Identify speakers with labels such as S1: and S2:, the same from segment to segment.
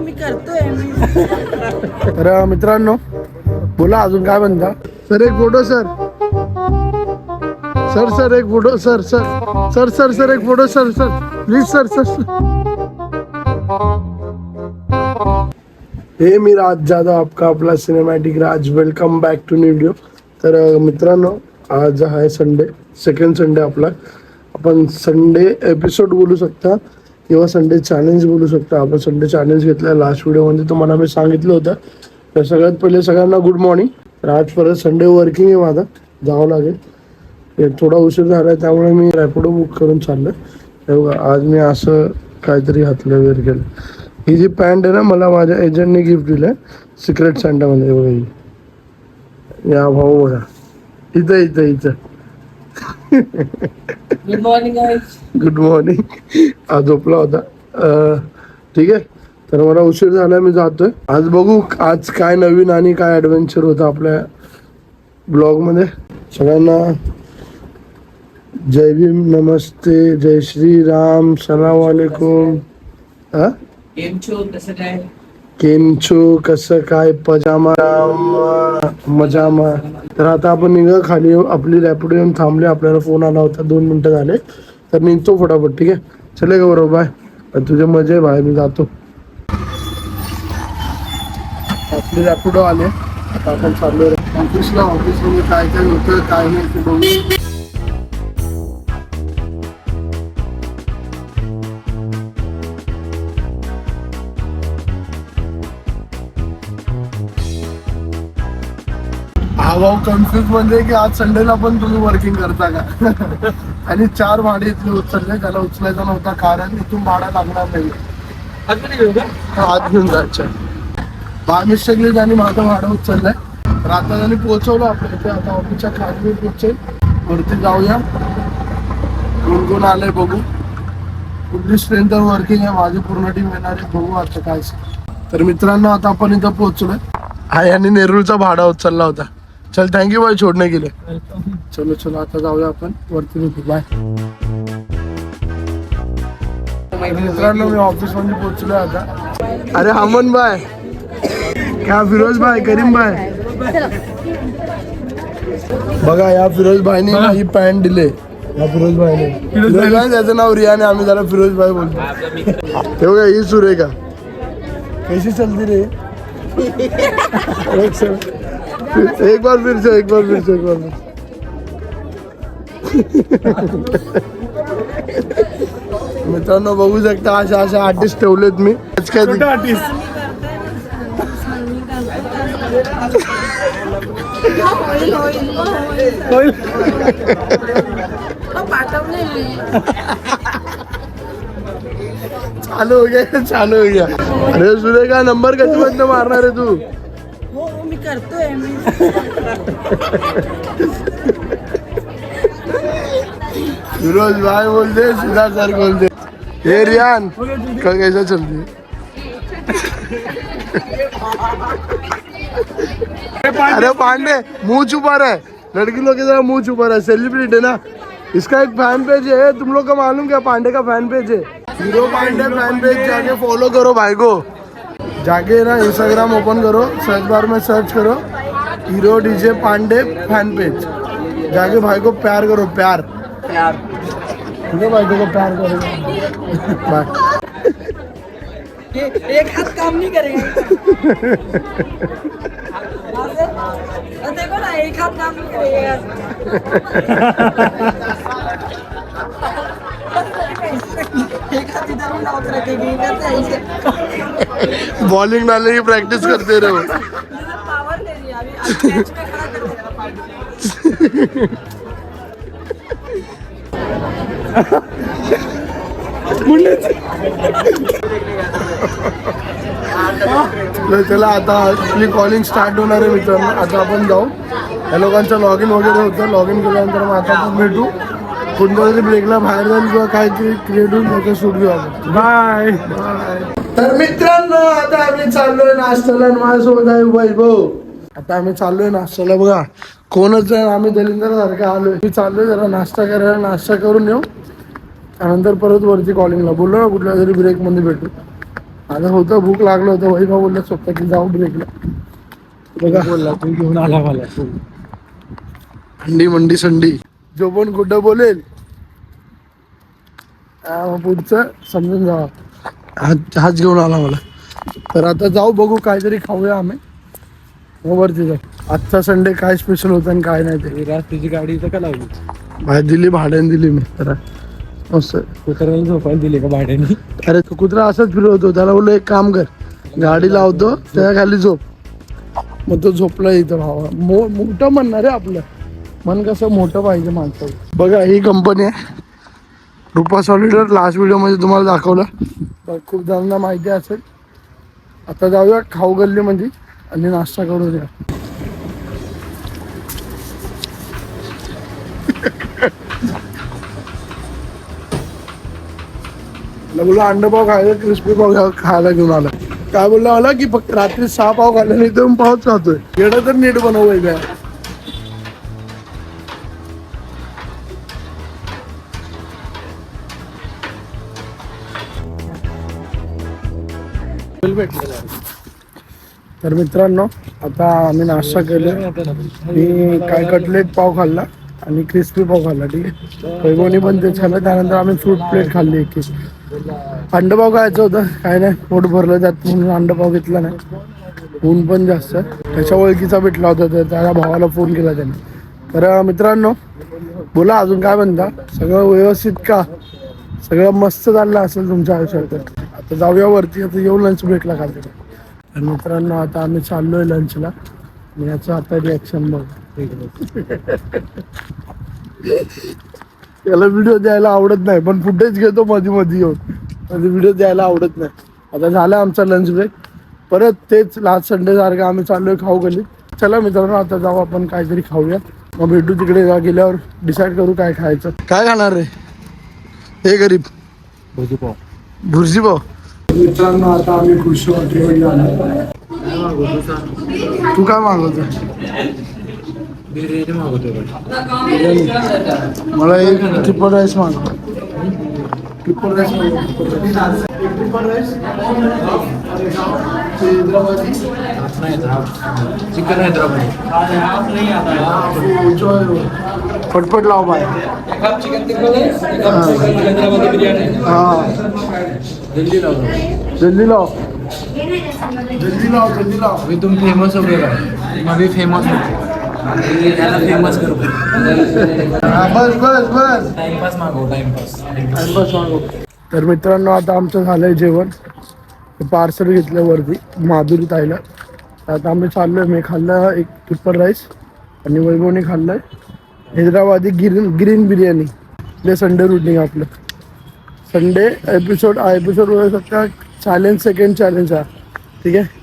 S1: मी करतोय
S2: तर मित्रांनो बोला अजून काय म्हणता. सर एक फोटो सर. सर एक फोटो सर एक फोटो सर प्लीज सर. हे मी राज जाधव आपका आपला cinematic Raj. Welcome back to new video. तर मित्रांनो आज आहे संडे, सेकंड संडे आपला. आपण संडे एपिसोड बोलू शकता किंवा संडे चॅलेंज बोलू शकता. आपण संडे चॅलेंज घेतला लास्ट व्हिडिओमध्ये, तुम्हाला मी सांगितलं होतं. तर सगळ्यात पहिले सगळ्यांना गुड मॉर्निंग. तर आज परत संडे वर्किंग आहे माझा, जावं लागेल. थोडा उशीर झाला आहे त्यामुळे मी रॅपिडो बुक करून चाललं. तेव्हा आज मी असं काहीतरी हातलं वेअर केलं. ही जी पॅन्ट आहे ना, मला माझ्या एजंटने गिफ्ट दिलं आहे सिक्रेट सँटामध्ये. बघा ही, या भाऊ बघा इथं
S1: good morning guys.
S2: Good morning. आज झोपला होता. ठीक आहे. तर मला उशीर झाला, मी जातोय. आज बघू आज काय नवीन आणि काय ॲडव्हेंचर होतं आपल्या ब्लॉगमध्ये. सगळ्यांना जय भीम, नमस्ते, जय श्री राम, सलाम वालेकुम. केंचो कसं काय, पजामा मजामा. तर आता आपण निघा खाली. आपली रॅपिडो येऊन थांबली, आपल्याला फोन आला होता, 2 मिनिटं झाले. तर निघतो फटाफट. ठीक आहे, चले का बरोबर. बाय. तुझे मजे बाय, मी जातो. आपली रॅपिडो आले. आता आपण चाललो ऑफिसला. ऑफिसमध्ये काय काय होतं काय नाही ते बघू. हा भाऊ कन्फ्युज म्हणजे की आज संडेला पण तुम्ही वर्किंग करता का. आणि 4 भाडे इथले उचलले, त्याला उचलायचा नव्हता कारण इथून भाडा लागणार नाही. आज घेऊन जायचं बाय मिस्टेकली त्यांनी माझं भाडं उचललंय. तर आता त्यांनी पोहोचवलं आपल्या इथे. आता ऑफिसच्या खाली पोहोचेल. वरती जाऊया, कोण आलंय बघू. कुठली स्ट्रेंथ वर्किंग आहे, माझी पूर्ण टीम येणार आहे. बघू आता काय. तर मित्रांनो आता आपण इथं पोहोचलोय. हा यांनी नेरूळचा भाडा उचलला होता. चल थँक्यू बाय छोडणे गेले. चलो आता जाऊया आपण वरती भेटू. बाय. मित्रांनो मी ऑफिस मध्ये पोहोचलोय आता. अरे अमन बाय, क्या फिरोज भाई, करीम भाई. बघा या फिरोज भाईने ही पॅन्ट दिले. या फिरोज भाईने, त्याचं नाव रियाने, आम्ही त्याला फिरोज भाई बोलतो. ते बघा ही सुरेखा कैसी चलती रे. एक बार फिर से. मित्रांनो बघू शकता अशा आर्टिस्ट ठेवलेत मी. काय आर्टिस्ट चालू हो गया. अरे सुरेखा नंबर कधी मारणार आहे तू.
S1: हो मी करतोय
S2: फिरोज भाई बोलते, सीधा सर बोलते. हे रियान कल कैसा चलती. अरे पांडे मुंह छुपा रहा है, लड़की लोग की तरह मुंह छुपा रहा है. सेलिब्रिटी है ना. इसका एक फैन पेज है, तुम लोग का मालूम क्या. पांडे का फैन पेज है, हीरो पांडे फैन पेज. जाके फॉलो करो भाई को. जाके ना इंस्टाग्राम ओपन करो, सर्च बार में सर्च करो hero DJ Pandey fan page. जाके भाई को प्यार करो. प्यार भाई को प्यार करो. बाय.
S1: एक हाथ काम नहीं करेगा. देखो ना, एक हाथ काम नहीं करेगा. एक हाथ इधर में लाउड रखेगी.
S2: बॉलिंग डालने की प्रैक्टिस करते रहो.
S1: पावर ले रही है अभी मैच में खड़ा कर देगा. चला आता आपली कॉलिंग स्टार्ट होणार आहे मित्रांनो. आता आपण जाऊ. या लोकांचं लॉग इन वगैरे होतं. लॉग इन केल्यानंतर मग आता आपण भेटू. कोणत्या तरी ब्रेकला बाहेर जाऊन किंवा काहीतरी क्रिएट होऊन त्याचं शूट घेऊ आपण. बाय. तर मित्रांनो आता आम्ही चाललोय नाश्त्याला. माझ्यासोबत आहे वैभव. आता आम्ही चाललोय नाश्त्याला. बघा कोणच आहे, आम्ही दलिंदर सारखं आलोय. मी चाललोय जरा नाश्ता करायला. नाश्ता करून येऊ, त्यानंतर परत वरती कॉलिंगला. बोललो ना कुठल्या तरी ब्रेक मध्ये भेटू. आता होतं भूक लागलं होतं वैभव बोललं स्वतः की जाऊ ब्रेकला बघा
S3: बोलला तू घेऊन आला मला तू.
S1: अंडी मंडी संडी जो पण कुठं बोलेल मग पुढचं समजून जावा हाच घेऊन आला मला. तर आता जाऊ बघू काहीतरी खाऊया आम्ही मग वरती जाऊ. आजचा संडे काय स्पेशल होतं आणि काय नाही ते.
S3: रात्रीची गाडी इथं का लावली?
S1: बाहेर दिली भाड्याने दिली मी तर मस्त.
S3: कुत्र्याला झोपायला दिली का भाड्याने?
S1: अरे तो कुत्रा असंच फिरवतो त्याला बोललो एक काम कर गाडी लावतो त्याच्या खाली झोप मग तो झोपला इथं भावा. मोठं म्हणणार आहे आपलं मन कसं मोठं पाहिजे माणसाचं. बघा ही कंपनी आहे रुपा सॉलिडर. लास्ट व्हिडिओमध्ये तुम्हाला दाखवलं तर खूप जणांना माहिती असेल. आता जाऊया खाऊ गल्लीमध्ये आणि नाश्ता करूया. बोला अंडा पाव खायला क्रिस्पी पाव खायला घेऊन आला. काय बोलला मला की फक्त रात्री 6 पाव खाल्ला नाही तर पावच खातोय. येणं तर नीट बनवलंय काय. तर मित्रांनो आता आम्ही नाश्ता केला. मी काय कटलेट पाव खाल्ला आणि क्रिस्पी पाव खाल्ला. ठीक आहे वैभवनी पण तेच खाल्लं. त्यानंतर आम्ही फ्रूट प्लेट खाल्ली एक. अंडपाव खायचं होतं काय नाही पोट भरलं त्यात म्हणून अंडपाव घेतला नाही. ऊन पण जास्त त्याच्या ओळखीचा भेटला होता तर त्याच्या भावाला फोन केला त्याने. तर मित्रांनो बोला अजून काय म्हणता. सगळं व्यवस्थित का सगळं मस्त चाललं असेल तुमच्या आयुष्यात. तर आता जाऊया वरती. आता येऊ लंच ब्रेकला खायचं. तर मित्रांनो आता आम्ही चाललोय लंचला. मी याचं आता रिॲक्शन बघ. याला व्हिडिओ द्यायला आवडत नाही पण फुटेज घेतो मध्ये मध्ये येऊन. म्हणजे व्हिडिओ द्यायला आवडत नाही. आता झाला आमचा लंच ब्रेक. परत तेच लास्ट संडे सारखं आम्ही चाललोय खाऊ गल्लीत. चला मित्रांनो आता जाऊ आपण काहीतरी खाऊया. मग भेटू तिकडे गेल्यावर डिसाईड करू काय खायचं. काय खाणार रे हे गरीब?
S3: भुर्जी पाव.
S1: भुर्जी पाव. मित्रांनो आता आम्ही खुशी हॉटेलमध्ये आलो. तू काय मागवतो?
S3: बिर्याणी मागवतो.
S1: मला एक ट्रिपल राईस मागव. Triple rice triple rice Hyderabadi
S3: chicken Hyderabadi.
S1: पटपट लाव बाय.
S3: चिकन हैदराबादी बिर्याणी.
S1: हां
S3: जल्दी लाव.
S1: जल्दी लाव जल्दी लाव जल्दी लाव.
S3: मी तुम फेमस हो गया. मैं फेमस हूँ. त्याला फेमस करू.
S1: बस बस बस
S3: टाइमपास मागव. टाइमपास.
S1: बस मागव. तर मित्रांनो आता आमचं झालंय जेवण. पार्सल घेतलं वरती माधुरी ताईला. आता आम्ही चाललोय. मी खाल्लं एक ट्रिपल राईस आणि वैभवने खाल्लंय हैदराबादी ग्रीन बिर्याणी. ते संडे रुटीन आपलं संडे एपिसोड बघू शकता. चॅलेंज सेकंड चॅलेंज आहे. ठीक आहे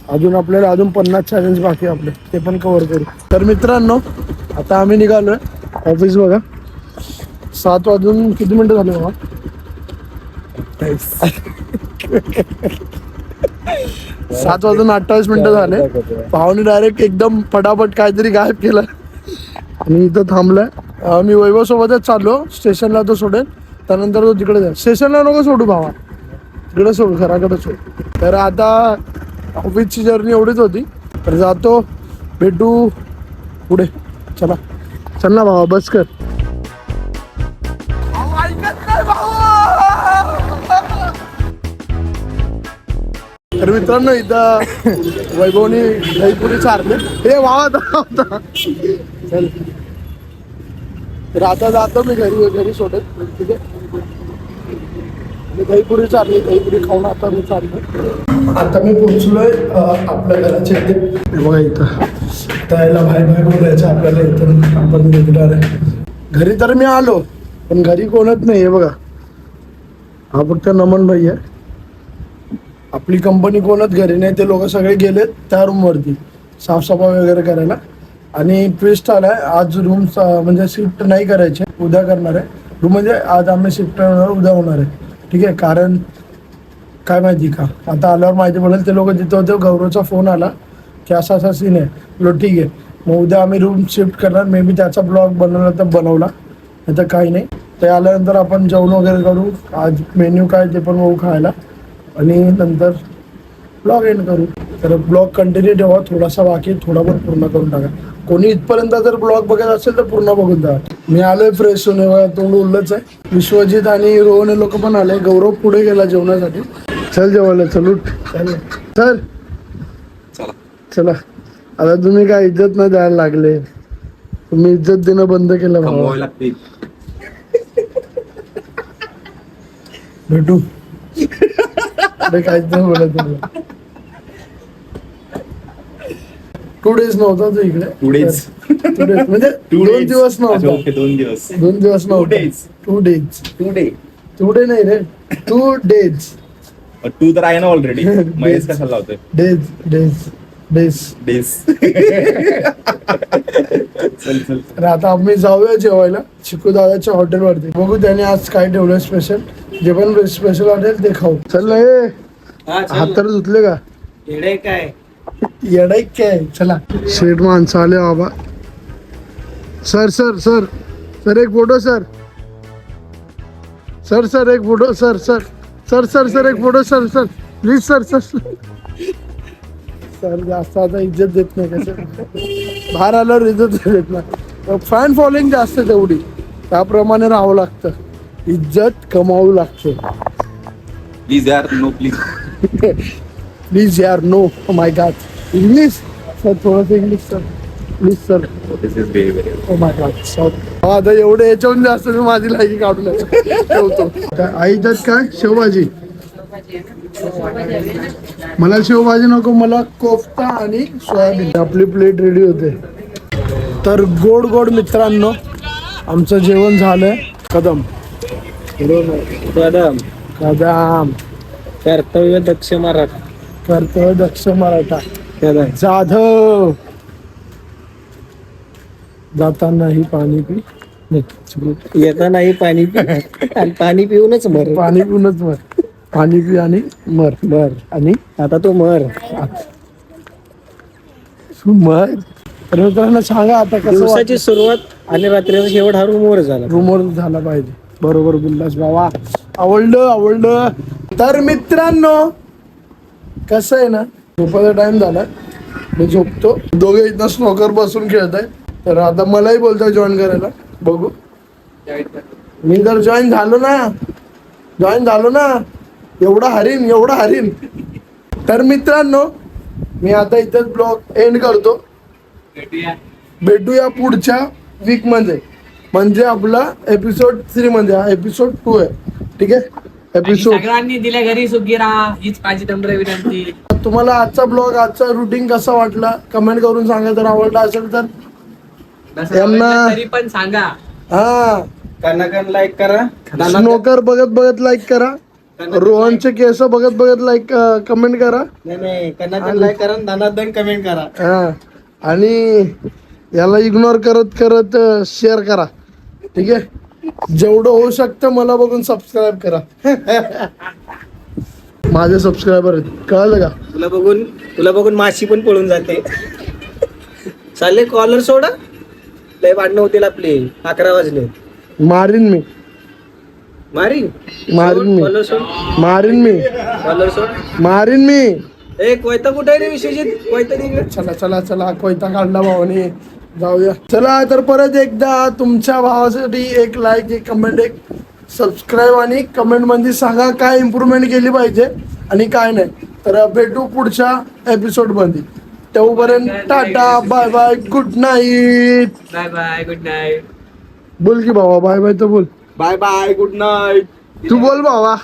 S1: अजून आपल्याला अजून 50 चॅलेंज बाकी आपले ते पण कव्हर करू. तर मित्रांनो आता आम्ही निघालोय ऑफिस. बघा 7 वाजून किती मिनटं झाले बाबा? 7 वाजून 28 मिनटं झाले. भावाने डायरेक्ट एकदम फटाफट काहीतरी गायब केलं आणि इथं थांबलंय. मी वैभव सोबतच चाललो. स्टेशनला तो सोडेल त्यानंतर तो तिकडे जाईल. स्टेशनला नको सोडू भावा तिकडे सोड घराकडे सोड. तर आता ऑफिसची जर्नी एवढीच होती. तर जातो भेटू पुढे. चला चल ना भावा बस कर. तर मित्रांनो इथं वैभवनी दहीपुरी चारले. हे वावा चल. तर आता जातो मी घरी सोडत. ठीक आहे दहीपुरी चालली. दहीपुरी खाऊन आता मी चाललो. आता मी पोहोचलोय आपल्या घराच्या इथे. बघा इथं त्याला भाई भाई बोलायचं आपल्याला. इथं आपण निघणार आहे घरी. तर मी आलो पण घरी कोणच नाही आहे. बघा हा फक्त नमन भाई आहे. आपली कंपनी कोणच घरी नाही. ते लोक सगळे गेलेत त्या रूमवरती साफसफाई वगैरे करायला. आणि ट्विस्ट आलाय आज रूम म्हणजे शिफ्ट नाही करायचे उद्या करणार आहे. रूम म्हणजे आज आम्ही शिफ्ट होणार उद्या होणार आहे. ठीक आहे कारण काय माहिती का आता आल्यावर माहिती पडेल. ते लोक जिथं होते गौरवचा फोन आला की असा असा सीन आहे. बोलो ठीक आहे मग उद्या आम्ही रूम शिफ्ट करणार. मे बी त्याचा ब्लॉग बनवला तर बनवला नाही तर काही नाही. ते आल्यानंतर आपण जेवण वगैरे करू. आज मेन्यू काय ते पण बघू खायला.
S2: आणि नंतर ब्लॉग एंड करू. तर ब्लॉग कंटिन्यू ठेवा, थोडासा बाकी थोडा पण पूर्ण करून टाका. कोणी इथपर्यंत जर ब्लॉग बघत असेल तर पूर्ण बघून जा. मी आलोय फ्रेश होऊन, तोंड उरलंच आहे. विश्वजित आणि रोहन हे लोक पण आले. गौरव पुढे गेला जेवणासाठी. चल जेवायला, चल उठ, चल चल चला. आता तुम्ही काय इज्जत नाही द्यायला लागले, तुम्ही इज्जत देणं बंद केलं भावा. भेटू अरे काहीच नाही बोलत तुला. 2 days नव्हता तू इकडे.
S4: 2 days.
S2: 2 days म्हणजे 2 दिवस नव्हता.
S4: 2 दिवस.
S2: 2 दिवस नव्हता. 2 days. 2 day नाही रे, 2 days.
S4: 2 तर आहे ना ऑलरेडी. महेश कशाला लावतोय
S2: डेज.
S4: चल
S2: तर आता आम्ही जाऊया जेवायला चिकू दादाच्या हॉटेलवरती. बघू त्याने आज काय ठेवलं स्पेशल. जे पण स्पेशल वाटेल ते खाऊ. चल हे हात तर धुतले का? येडाय काय. चला शेठ माणसं आले बाबा. सर सर सर सर एक फोटो सर. सर सर एक photo sir. Sir sir sir sir एक photo sir. Sir please sir. Sir sir जास्त आता इज्जत देत नाही. कसं बाहेर आल्यावर इज्जत देत नाही. फॅन फॉलोइंग जास्त तेवढी, त्याप्रमाणे राहावं लागतं. इज्जत कमावू लागते.
S4: प्लीज यार, नो प्लीज.
S2: प्लीज यार no. Oh my god. English sir, थोडंसं English sir please sir.
S4: This is very very.
S2: Oh my god sorry. आता एवढे याच्याहून जास्त मी माझी लायकी काढून ठेवतो. आई त्यात काय शेवभाजी. मला शेवभाजी नको, मला कोफ्ता आणि सोयाबीन. आपली प्लेट रेडी होते. तर गोड गोड मित्रांनो आमचं जेवण झालंय. कदम
S3: कदम
S2: कदम
S3: कर्तव्य दक्ष मराठा.
S2: कर्तव्य दक्ष मराठा जाधव. जातानाही पाणी पी.
S3: येतानाही पाणी पी आणि पाणी पिऊनच मर.
S2: पाणी पिऊनच मर. पाणी पी आणि मर. आणि
S3: आता तो मर.
S2: मर. तर मित्रांनो सांगा आता कसं
S3: दिवसाची सुरुवात आणि रात्रीचा शेवट हा रूमवर झाला.
S2: रूमवर झाला पाहिजे. बरोबर बोललास बाबा. आवडलं. तर मित्रांनो कसं आहे ना, झोपायचा टाइम झाला. मी झोपतो. दोघे इथं स्नोकर बसून खेळत आहे. तर आता मलाही बोलतोय जॉईन करायला. बघू मी जर जॉईन झालो ना एवढा हरीन. तर मित्रांनो मी आता इथेच ब्लॉग एंड करतो. भेटूया पुढच्या वीक मध्ये, म्हणजे आपला एपिसोड 3 मध्ये. हा एपिसोड 2 आहे. ठीक आहे. एपिसोड
S3: सगळ्यांनी दिल्या घरी सुखी राहा हीच माझी नम्र विनंती.
S2: तुम्हाला आजचा ब्लॉग, आजचा रुटीन कसा वाटला कमेंट करून सांगा. जर आवडला असेल तर
S3: तरी पण सांगा.
S2: हा
S3: कनाकन लाईक करा.
S2: स्नोकर बघत लाईक करा. रोहनचे केस बघत लाईक कमेंट करा.
S3: नाही कनाकन लाईक करा, दानादन कमेंट करा.
S2: हा आणि याला इग्नोर करत शेअर करा. ठीक आहे. जेवढं होऊ शकतं मला बघून सबस्क्राईब करा. माझे सबस्क्रायबर आहेत, कळलं का?
S3: तुला बघून माशी पण पळून जाते. चालले कॉलर सोडा. लय भांडणं होतील आपले. 11 वाजले.
S2: मारीन मी.
S3: कॉलर सोड. कॉलर सोड.
S2: मारीन मी.
S3: ए कोयता कुठे आहे रे विश्वजित? कोयता निघ.
S2: चला कोयता काढला भावाने. जाऊया. चला तर परत एकदा तुमच्या भावासाठी एक लाईक, एक कमेंट, एक सबस्क्राईब आणि कमेंट मध्ये सांगा काय इम्प्रूव्हमेंट केली पाहिजे आणि काय नाही. तर भेटू पुढच्या एपिसोड मध्ये. तोपर्यंत टाटा, bye bye, good night.
S3: Bye good night.
S2: बोल की भावा बाय बाय तर बोल.
S4: Bye bye, good night.
S2: तू बोल भावा.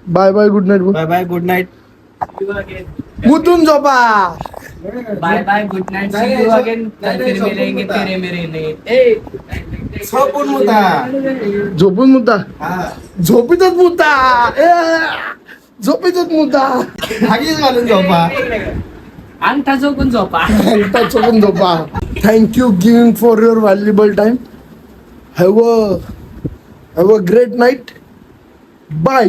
S2: बाय बाय गुड नाईट बोल.
S3: Bye good night.
S2: मुतून झोपा.
S3: Bye good night. See you again. फिर मिलेंगे तेरे मेरे लिए.
S2: झोपून मुद्दा. झोपीतच मुद्दा.
S4: हागीच घालून झोपा.
S3: अंगठा चोकून
S2: झोपा. Thank you giving for your valuable time. Have a great night. Bye.